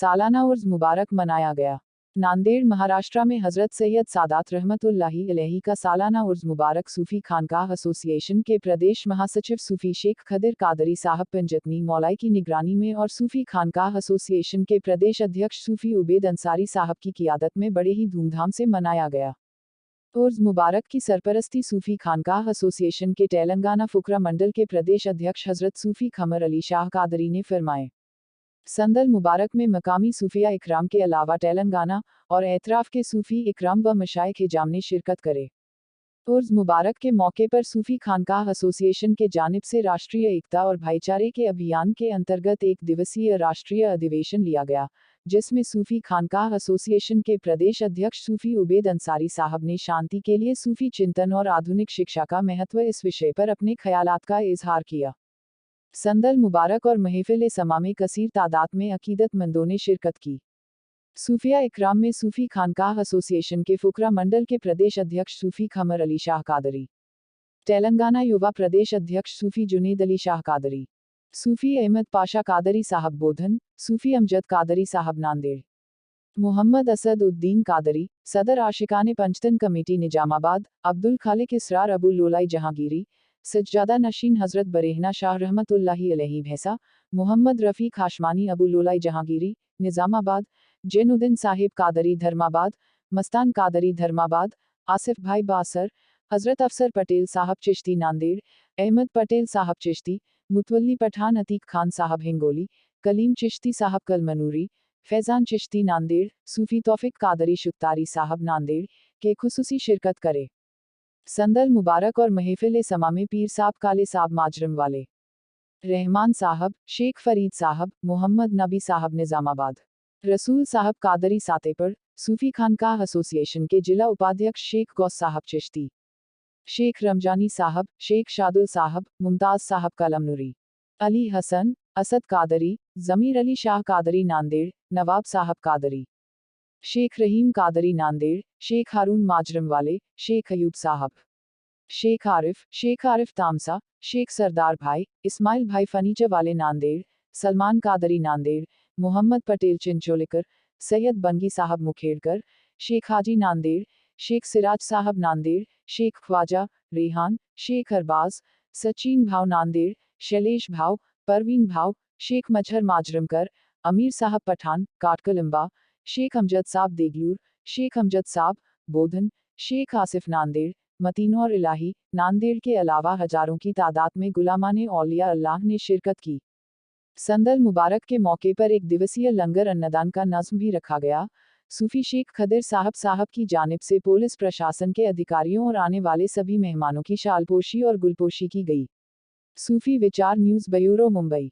सालाना उर्स मुबारक मनाया गया। नांदेड़ महाराष्ट्र में हजरत सैयद सादात रहमतुल्लाहि अलैहि का सालाना उर्स मुबारक सूफी खानकाह एसोसिएशन के प्रदेश महासचिव सूफी शेख खदिर कादरी साहब पंजतनी मौलाई की निगरानी में और सूफी खानकाह एसोसिएशन के प्रदेश अध्यक्ष सूफी उबैद अंसारी साहब की क़ियादत में बड़े ही धूमधाम से मनाया गया। उर्स मुबारक की सरपरस्ती सूफी खानकाह एसोसिएशन के तेलंगाना फुकरा मंडल के प्रदेश अध्यक्ष हजरत सूफी खमर अली शाह कादरी ने फरमाए। संदल मुबारक में मकामी सूफिया इकराम के अलावा तेलंगाना और एतराफ़ के सूफी इकराम व मशाइख हिजाम ने शिरकत करे। उर्स मुबारक के मौके पर सूफी खानकाह एसोसिएशन के जानिब से राष्ट्रीय एकता और भाईचारे के अभियान के अंतर्गत एक दिवसीय राष्ट्रीय अधिवेशन लिया गया, जिसमें सूफी खानकाह एसोसिएशन के प्रदेश अध्यक्ष सूफी उबैद अंसारी साहब ने शांति के लिए सूफी चिंतन और आधुनिक शिक्षा का महत्व इस विषय पर अपने ख्यालात का इजहार किया। संदल मुबारक और महफिल समा में कसीर तादाद में अकीदतमंदों ने शिरकत की। सूफिया इकराम में सूफी खानकाह एसोसिएशन के फुकरा मंडल के प्रदेश अध्यक्ष सूफी खमर अली शाह कादरी, तेलंगाना युवा प्रदेश अध्यक्ष सूफी जुनेद अली शाह कादरी, सूफी अहमद पाशा कादरी साहब बोधन, सूफी अमजद कादरी साहब नांदेड़, मोहम्मद असद उद्दीन कादरी, सदर आशिकाने पंचतन कमेटी निजामाबाद, अब्दुल खालिक इसरार अबू लोलाई जहांगीरी, सज्जादा नशीन हजरत बरेहना शाह रहमतुल्लाहि अलैहि भैसा, मोहम्मद रफ़ीक हाशमानी अबू लोलाई जहांगीरी निजामाबाद, जैनुद्दीन साहिब कादरी धर्माबाद, मस्तान कादरी धर्माबाद, आसिफ भाई बासर, हजरत अफसर पटेल साहब चिश्ती नांदेड़, अहमद पटेल साहब चिश्ती, मुतवल्ली पठान अतीक खान साहब हिंगोली, कलीम चिश्ती साहब कलमनूरी, फैज़ान चिश्ती नांदेड़, सूफी तौफिक कादरी शुक्तारी साहब नांदेड़ के खुसूसी शिरकत करे। संदल मुबारक और महफिल समा में पीर साहब काले साहब माजरम वाले, रहमान साहब, शेख फरीद साहब, मोहम्मद नबी साहब निजामाबाद, रसूल साहब कादरी सातेपड़, सूफी खानकाह एसोसिएशन के जिला उपाध्यक्ष शेख गौस साहब चिश्ती, शेख रमजानी साहब, शेख शादुल साहब, मुमताज साहब कलमनुरी, अली हसन, असद कादरी, जमीर अली शाह कादरी नांदेड़, नवाब साहब कादरी, शेख रहीम कादरी नांदेड़, शेख हारून माजरम वाले, शेख अयूब साहब, शेख आरिफ तामसा, शेख सरदार भाई, इस्माइल भाई फनीचर वाले नांदेड़, सलमान कादरी नांदेड़, मोहम्मद पटेल चिंचोलिकर, सैयद बंगी साहब मुखेड़कर, शेख हाजी नांदेड़, शेख सिराज साहब नांदेड़, शेख ख्वाजा रेहान, शेख अरबाज, सचिन भाव नांदेड़, शैलेश भाव, परवीन भाव, शेख मजहर माजरमकर, अमीर साहब पठान काटकलिम्बा, शेख अमजद साहब देगलूर, शेख अमजद साहब बोधन, शेख आसिफ नांदेड़, मतीनौर इलाही नांदेड़ के अलावा हजारों की तादाद में गुलामाने औलिया अल्लाह ने शिरकत की। संदल मुबारक के मौके पर एक दिवसीय लंगर अन्नदान का नज़्म भी रखा गया। सूफी शेख खदिर साहब की जानिब से पुलिस प्रशासन के अधिकारियों और आने वाले सभी मेहमानों की शालपोशी और गुलपोशी की गई। सूफी विचार न्यूज़ ब्यूरो मुंबई।